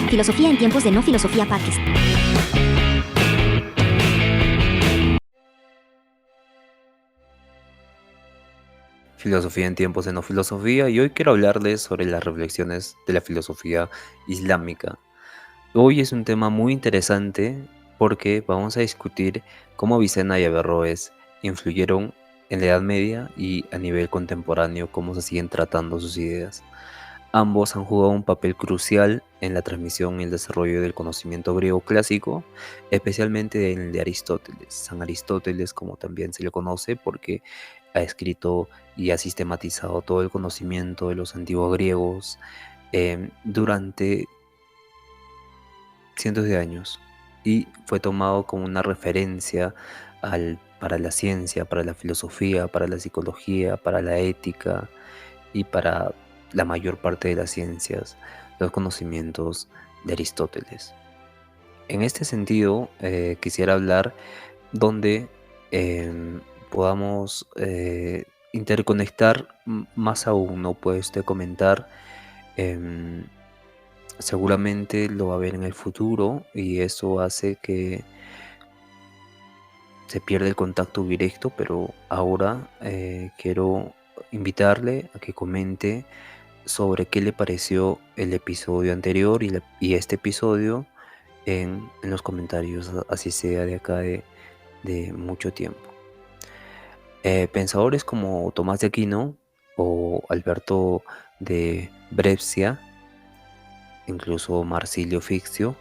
Filosofía en tiempos de no filosofía podcast. Filosofía en tiempos de no filosofía, y hoy quiero hablarles sobre las reflexiones de la filosofía islámica. Hoy es un tema muy interesante porque vamos a discutir cómo Avicena y Averroes influyeron en la Edad Media y a nivel contemporáneo, cómo se siguen tratando sus ideas. Ambos han jugado un papel crucial en la transmisión y el desarrollo del conocimiento griego clásico, especialmente en el de Aristóteles. San Aristóteles, como también se le conoce, porque ha escrito y ha sistematizado todo el conocimiento de los antiguos griegos durante cientos de años y fue tomado como una referencia para la ciencia, para la filosofía, para la psicología, para la ética y para la mayor parte de las ciencias, los conocimientos de Aristóteles. En este sentido, quisiera hablar donde podamos interconectar más aún, ¿no? Puede usted comentar, em, seguramente lo va a ver en el futuro y eso hace que se pierda el contacto directo, pero ahora quiero invitarle a que comente sobre qué le pareció el episodio anterior y este episodio en los comentarios, así sea de acá de mucho tiempo. Pensadores como Tomás de Aquino o Alberto de Brescia, incluso Marsilio Fixio,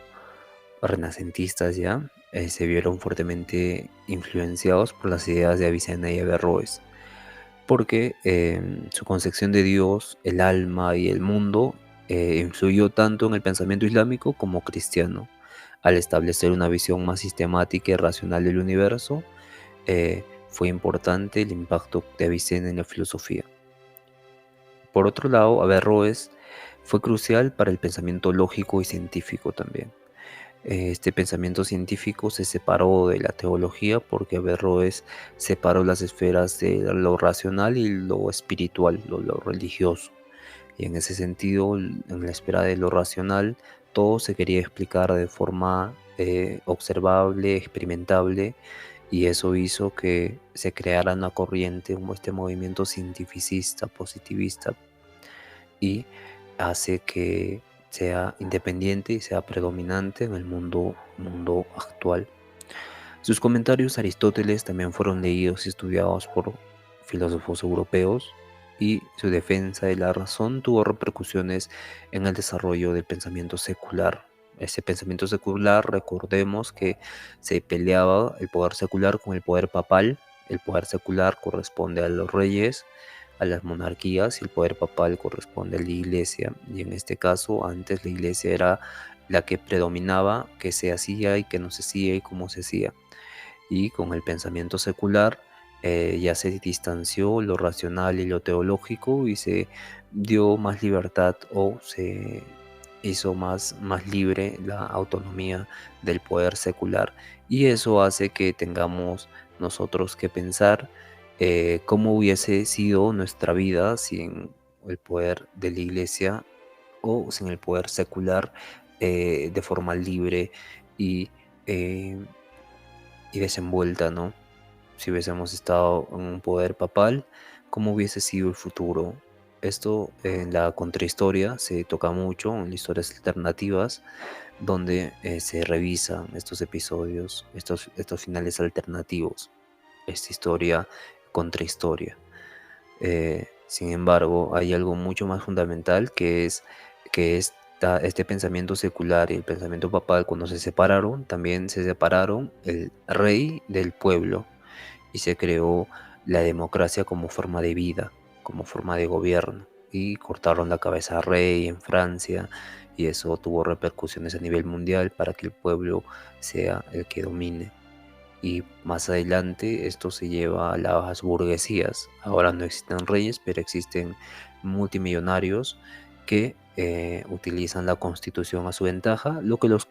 renacentistas ya, se vieron fuertemente influenciados por las ideas de Avicena y Averroes, porque su concepción de Dios, el alma y el mundo influyó tanto en el pensamiento islámico como cristiano. Al establecer una visión más sistemática y racional del universo, fue importante el impacto de Avicena en la filosofía. Por otro lado, Averroes fue crucial para el pensamiento lógico y científico también. Este pensamiento científico se separó de la teología porque Averroes separó las esferas de lo racional y lo espiritual, lo religioso. Y en ese sentido, en la esfera de lo racional, todo se quería explicar de forma observable, experimentable, y eso hizo que se creara una corriente como este movimiento cientificista, positivista, y hace que sea independiente y sea predominante en el mundo actual. Sus comentarios a Aristóteles también fueron leídos y estudiados por filósofos europeos, y su defensa de la razón tuvo repercusiones en el desarrollo del pensamiento secular. Ese pensamiento secular, recordemos que se peleaba el poder secular con el poder papal. El poder secular corresponde a los reyes, a las monarquías, y el poder papal corresponde a la iglesia. Y en este caso, antes la iglesia era la que predominaba, que se hacía y que no se hacía y cómo se hacía. Y con el pensamiento secular ya se distanció lo racional y lo teológico y se dio más libertad, o se hizo más libre la autonomía del poder secular. Y eso hace que tengamos nosotros que pensar cómo hubiese sido nuestra vida sin el poder de la iglesia o sin el poder secular, de forma libre y, eh, y desenvuelta, ¿no? Si hubiésemos estado en un poder papal, ¿cómo hubiese sido el futuro? Esto en la contrahistoria se toca mucho, en las historias alternativas, donde se revisan estos episodios, estos finales alternativos, esta historia contrahistoria. Sin embargo, hay algo mucho más fundamental, que este pensamiento secular y el pensamiento papal, cuando se separaron, también se separaron el rey del pueblo y se creó la democracia como forma de vida, como forma de gobierno. Y cortaron la cabeza al rey en Francia, y eso tuvo repercusiones a nivel mundial para que el pueblo sea el que domine. Y más adelante esto se lleva a las burguesías. Ahora no existen reyes, pero existen multimillonarios que utilizan la constitución a su ventaja, lo que los,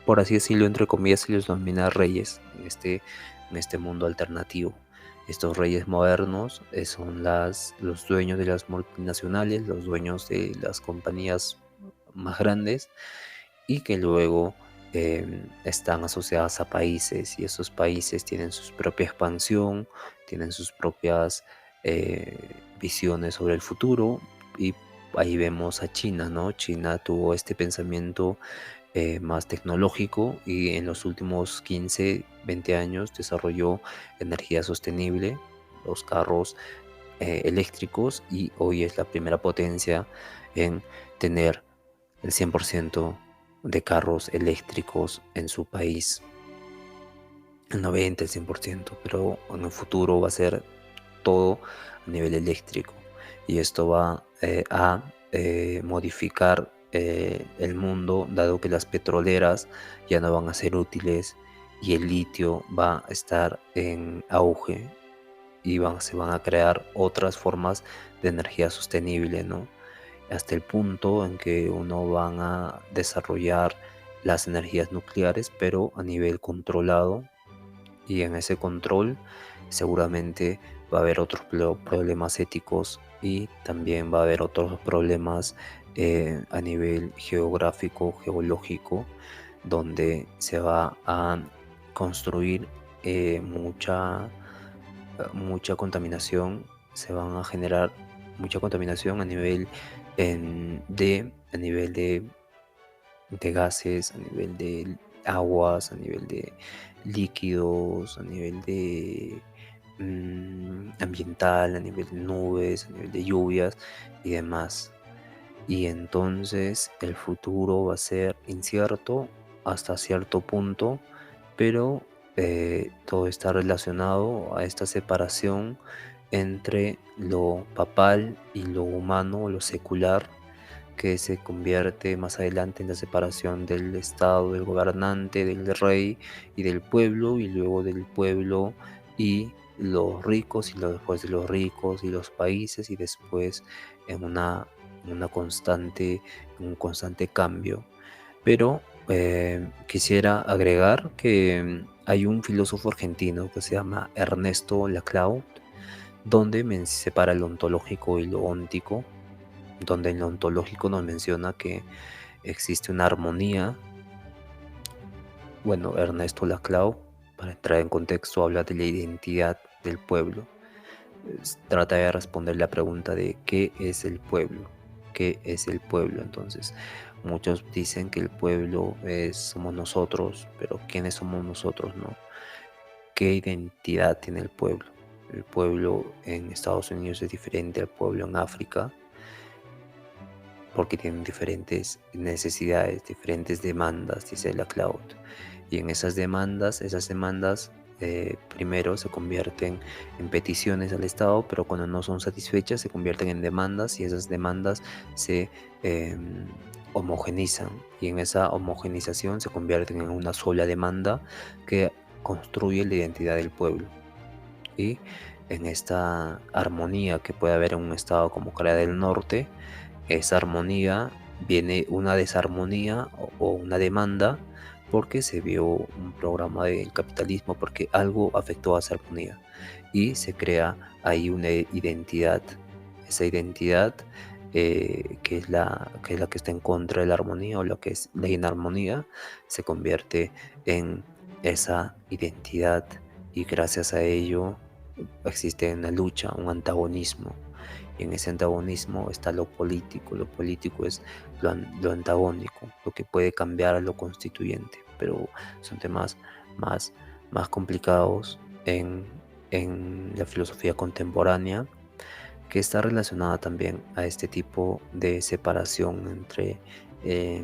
por así decirlo, entre comillas, se les denomina reyes en este mundo alternativo. Estos reyes modernos son los dueños de las multinacionales, los dueños de las compañías más grandes, y que luego están asociadas a países y esos países tienen su propia expansión, tienen sus propias visiones sobre el futuro y ahí vemos a China, ¿no? China tuvo este pensamiento más tecnológico y en los últimos 15, 20 años desarrolló energía sostenible, los carros eléctricos y hoy es la primera potencia en tener el 100% de carros eléctricos en su país, el 90, el 100%, pero en el futuro va a ser todo a nivel eléctrico y esto va a modificar el mundo dado que las petroleras ya no van a ser útiles y el litio va a estar en auge y se van a crear otras formas de energía sostenible, ¿no? Hasta el punto en que uno van a desarrollar las energías nucleares, pero a nivel controlado y en ese control seguramente va a haber otros problemas éticos y también va a haber otros problemas a nivel geográfico, geológico, donde se va a construir mucha contaminación, se van a generar mucha contaminación a nivel a nivel de gases, a nivel de aguas, a nivel de líquidos, a nivel de ambiental, a nivel de nubes, a nivel de lluvias y demás. Y entonces el futuro va a ser incierto hasta cierto punto, pero todo está relacionado a esta separación entre lo papal y lo humano, lo secular, que se convierte más adelante en la separación del Estado, del gobernante, del rey y del pueblo, y luego del pueblo y los ricos, y luego después de los ricos y los países, y después en una constante, un constante cambio. Pero quisiera agregar que hay un filósofo argentino que se llama Ernesto Laclau, donde separa lo ontológico y lo óntico, donde en lo ontológico nos menciona que existe una armonía. Bueno, Ernesto Laclau, para entrar en contexto, habla de la identidad del pueblo. Trata de responder la pregunta de ¿qué es el pueblo? ¿Qué es el pueblo? Entonces, muchos dicen que el pueblo somos nosotros, pero ¿quiénes somos nosotros, no? ¿Qué identidad tiene el pueblo? El pueblo en Estados Unidos es diferente al pueblo en África, porque tienen diferentes necesidades, diferentes demandas, dice la cloud. Y en esas demandas primero se convierten en peticiones al Estado, pero cuando no son satisfechas se convierten en demandas y esas demandas se homogenizan y en esa homogenización se convierten en una sola demanda que construye la identidad del pueblo. Y en esta armonía que puede haber en un estado como Corea del Norte, esa armonía viene una desarmonía o una demanda porque se vio un programa del capitalismo, porque algo afectó a esa armonía y se crea ahí una identidad. Esa identidad que es la que está en contra de la armonía o lo que es la inarmonía, se convierte en esa identidad y gracias a ello existe una lucha, un antagonismo. Y en ese antagonismo está lo político. Lo político es lo antagónico, lo que puede cambiar a lo constituyente. Pero son temas más, más complicados en la filosofía contemporánea, que está relacionada también a este tipo de separación entre eh,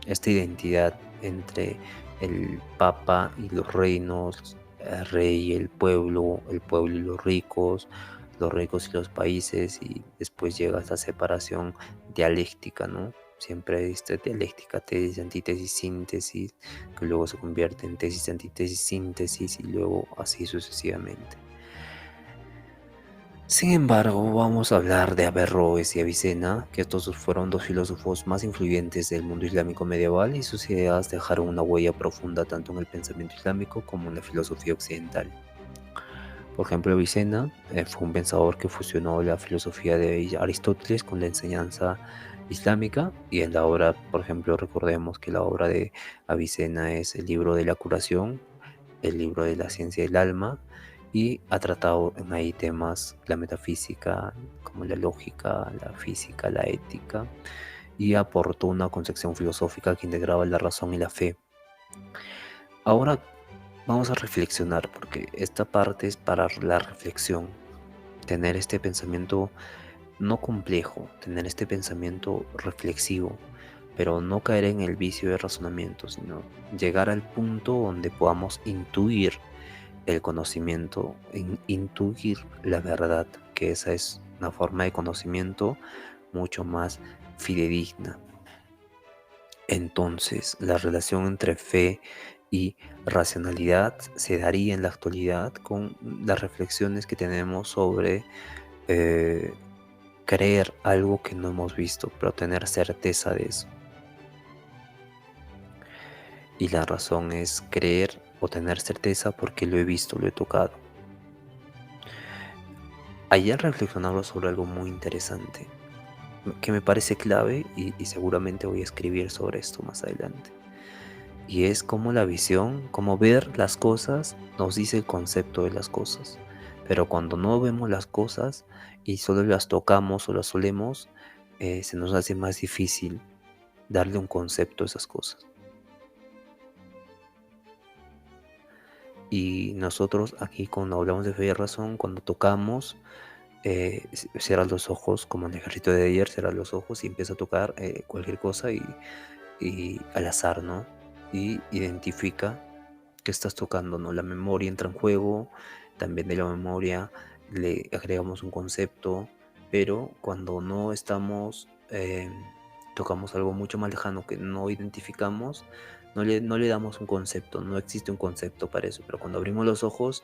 esta identidad entre el Papa y los reinos, el rey y el pueblo y los ricos y los países, y después llega esta separación dialéctica, ¿no? Siempre hay esta dialéctica, tesis, antítesis, síntesis, que luego se convierte en tesis, antítesis, síntesis y luego así sucesivamente. Sin embargo, vamos a hablar de Averroes y Avicena, que estos fueron dos filósofos más influyentes del mundo islámico medieval y sus ideas dejaron una huella profunda tanto en el pensamiento islámico como en la filosofía occidental. Por ejemplo, Avicena fue un pensador que fusionó la filosofía de Aristóteles con la enseñanza islámica, y en la obra, por ejemplo, recordemos que la obra de Avicena es el libro de la curación, el libro de la ciencia del alma, y ha tratado en ahí temas, la metafísica, como la lógica, la física, la ética, y aportó una concepción filosófica que integraba la razón y la fe. Ahora vamos a reflexionar, porque esta parte es para la reflexión, tener este pensamiento no complejo, tener este pensamiento reflexivo, pero no caer en el vicio de razonamiento, sino llegar al punto donde podamos intuir el conocimiento, intuir la verdad, que esa es una forma de conocimiento mucho más fidedigna. Entonces, la relación entre fe y racionalidad se daría en la actualidad con las reflexiones que tenemos sobre eh, creer algo que no hemos visto, pero tener certeza de eso. Y la razón es creer o tener certeza porque lo he visto, lo he tocado. Ayer reflexionaba sobre algo muy interesante que me parece clave y seguramente voy a escribir sobre esto más adelante. Y es cómo la visión, cómo ver las cosas nos dice el concepto de las cosas. Pero cuando no vemos las cosas y solo las tocamos o las olemos, se nos hace más difícil darle un concepto a esas cosas. Y nosotros aquí cuando hablamos de fe y razón, cuando tocamos, cierras los ojos, como en el ejército de ayer, cierras los ojos y empieza a tocar cualquier cosa y al azar, ¿no? Y identifica que estás tocando, ¿no? La memoria entra en juego, también de la memoria le agregamos un concepto, pero cuando no estamos, tocamos algo mucho más lejano que no identificamos, no le damos un concepto, no existe un concepto para eso, pero cuando abrimos los ojos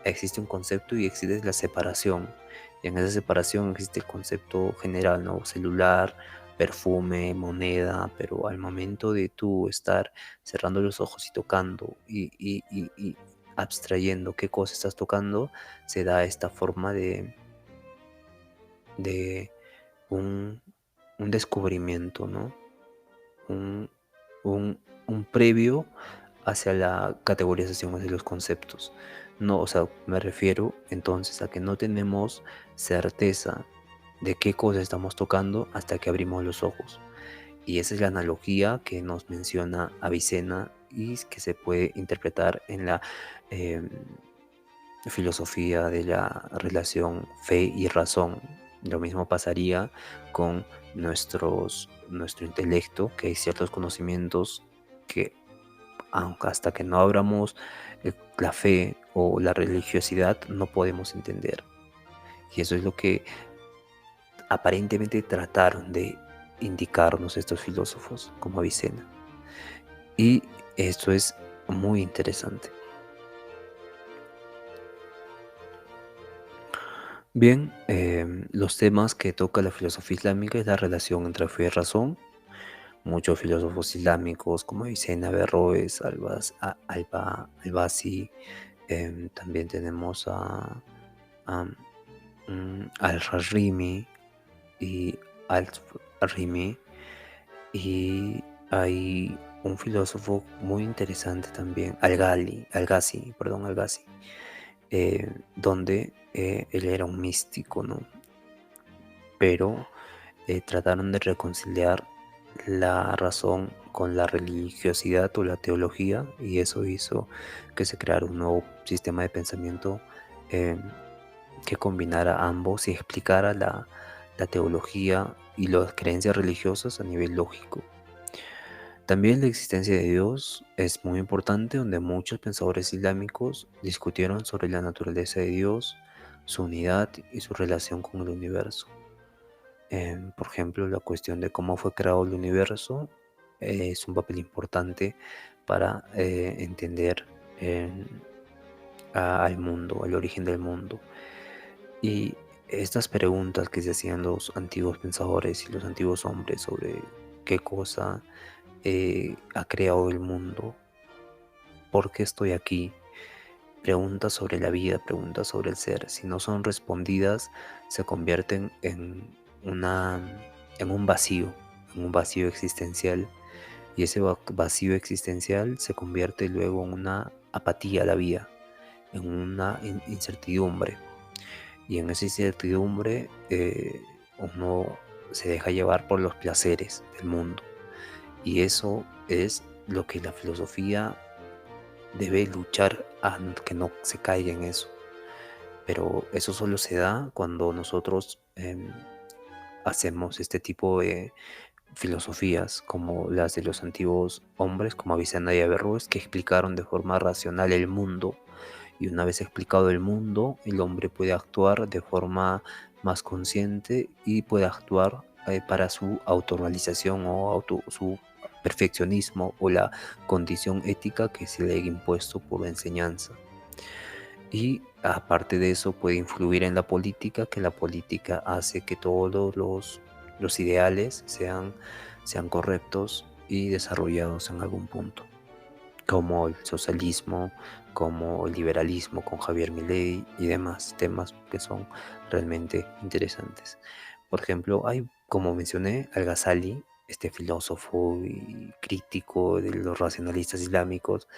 existe un concepto y existe la separación, y en esa separación existe el concepto general, ¿no? Celular, perfume, moneda, pero al momento de tú estar cerrando los ojos y tocando y abstrayendo qué cosa estás tocando, se da esta forma de un, un descubrimiento, ¿no? Un, un previo hacia la categorización de los conceptos. No, o sea, me refiero entonces a que no tenemos certeza de qué cosa estamos tocando hasta que abrimos los ojos. Y esa es la analogía que nos menciona Avicena y que se puede interpretar en la em, filosofía de la relación fe y razón. Lo mismo pasaría con nuestro intelecto, que hay ciertos conocimientos que, aunque hasta que no abramos la fe o la religiosidad, no podemos entender. Y eso es lo que aparentemente trataron de indicarnos estos filósofos como Avicena. Y esto es muy interesante. Bien, los temas que toca la filosofía islámica es la relación entre fe y razón. Muchos filósofos islámicos como Avicena, Averroes, Al-Basi, también tenemos a, Al-Rimi y Al-Rimi, y hay un filósofo muy interesante también, Al-Ghazi, perdón, Al-Ghazi, donde él era un místico, ¿no? Pero trataron de reconciliar la razón con la religiosidad o la teología, y eso hizo que se creara un nuevo sistema de pensamiento eh, que combinara ambos y explicara la teología y las creencias religiosas a nivel lógico. También la existencia de Dios es muy importante, donde muchos pensadores islámicos discutieron sobre la naturaleza de Dios, su unidad y su relación con el universo. Por ejemplo, la cuestión de cómo fue creado el universo es un papel importante para entender al mundo, al origen del mundo. Y estas preguntas que se hacían los antiguos pensadores y los antiguos hombres sobre qué cosa ha creado el mundo, por qué estoy aquí, preguntas sobre la vida, preguntas sobre el ser, si no son respondidas, se convierten en un vacío. en un vacío existencial, y ese vacío existencial se convierte luego en una apatía a la vida, en una incertidumbre. Y en esa incertidumbre uno se deja llevar por los placeres del mundo. Y eso es lo que la filosofía debe luchar a que no se caiga en eso. Pero eso solo se da cuando nosotros hacemos este tipo de filosofías como las de los antiguos hombres, como Avicenna y Averroes, que explicaron de forma racional el mundo. Y una vez explicado el mundo, el hombre puede actuar de forma más consciente y puede actuar para su autorrealización o su perfeccionismo o la condición ética que se le ha impuesto por la enseñanza. Y aparte de eso puede influir en la política, que la política hace que todos los ideales sean correctos y desarrollados en algún punto, como el socialismo, como el liberalismo con Javier Milei y demás temas que son realmente interesantes. Por ejemplo, hay, como mencioné, Al-Ghazali, este filósofo y crítico de los racionalistas islámicos,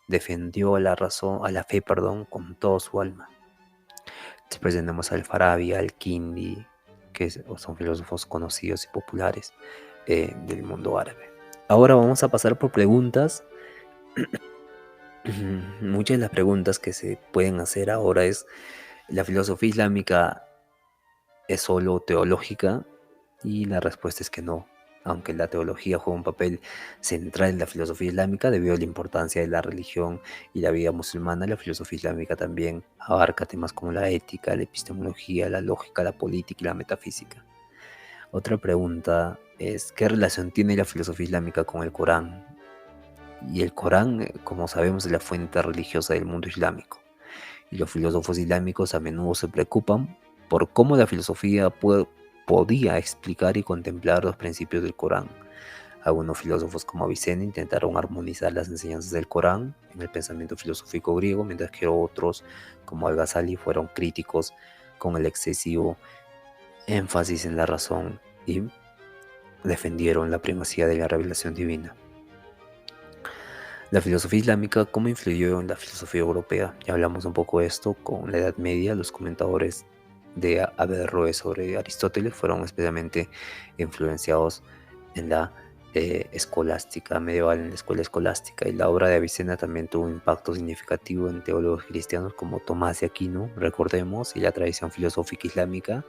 defendió a la razón, a la fe, perdón, con toda su alma. Después tenemos al Farabi, al Kindi, que son filósofos conocidos y populares del mundo árabe. Ahora vamos a pasar por preguntas. Muchas de las preguntas que se pueden hacer ahora es: ¿la filosofía islámica es solo teológica? Y la respuesta es que no. Aunque la teología juega un papel central en la filosofía islámica debido a la importancia de la religión y la vida musulmana, la filosofía islámica también abarca temas como la ética, la epistemología, la lógica, la política y la metafísica. Otra pregunta es: ¿qué relación tiene la filosofía islámica con el Corán? Y el Corán, como sabemos, es la fuente religiosa del mundo islámico. Y los filósofos islámicos a menudo se preocupan por cómo la filosofía podía explicar y contemplar los principios del Corán. Algunos filósofos como Avicena intentaron armonizar las enseñanzas del Corán en el pensamiento filosófico griego, mientras que otros, como Al-Ghazali, fueron críticos con el excesivo énfasis en la razón y defendieron la primacía de la revelación divina. La filosofía islámica, ¿cómo influyó en la filosofía europea? Ya hablamos un poco de esto con la Edad Media. Los comentadores de Averroes sobre Aristóteles fueron especialmente influenciados en la escolástica medieval, en la escuela escolástica, y la obra de Avicena también tuvo un impacto significativo en teólogos cristianos como Tomás de Aquino, recordemos, y la tradición filosófica islámica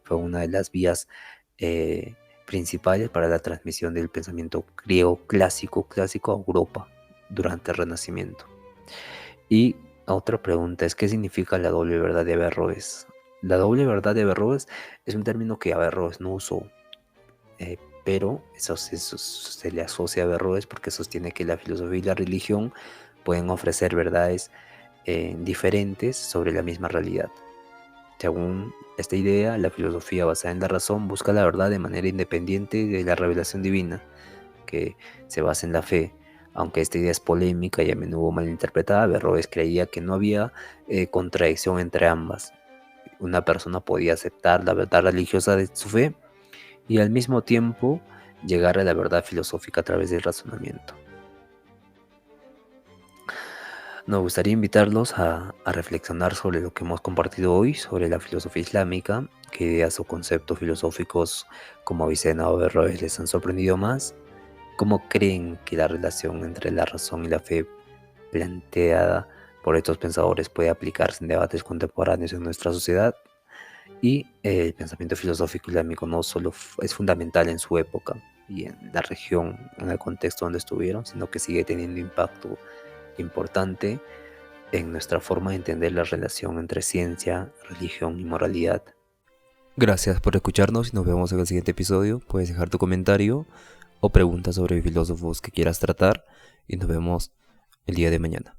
fue una de las vías principales para la transmisión del pensamiento griego clásico a Europa durante el Renacimiento. Y otra pregunta es: ¿qué significa la doble verdad de Averroes? La doble verdad de Averroes es un término que Averroes no usó, pero eso se le asocia a Averroes porque sostiene que la filosofía y la religión pueden ofrecer verdades diferentes sobre la misma realidad. Según esta idea, la filosofía basada en la razón busca la verdad de manera independiente de la revelación divina, que se basa en la fe. Aunque esta idea es polémica y a menudo malinterpretada, Averroes creía que no había contradicción entre ambas. Una persona podía aceptar la verdad religiosa de su fe y al mismo tiempo llegar a la verdad filosófica a través del razonamiento. Nos gustaría invitarlos a reflexionar sobre lo que hemos compartido hoy, sobre la filosofía islámica, qué ideas o conceptos filosóficos como Avicena o Averroes les han sorprendido más. ¿Cómo creen que la relación entre la razón y la fe planteada por estos pensadores puede aplicarse en debates contemporáneos en nuestra sociedad? Y el pensamiento filosófico islámico no solo es fundamental en su época y en la región, en el contexto donde estuvieron, sino que sigue teniendo impacto importante en nuestra forma de entender la relación entre ciencia, religión y moralidad. Gracias por escucharnos y nos vemos en el siguiente episodio. Puedes dejar tu comentario o preguntas sobre filósofos que quieras tratar y nos vemos el día de mañana.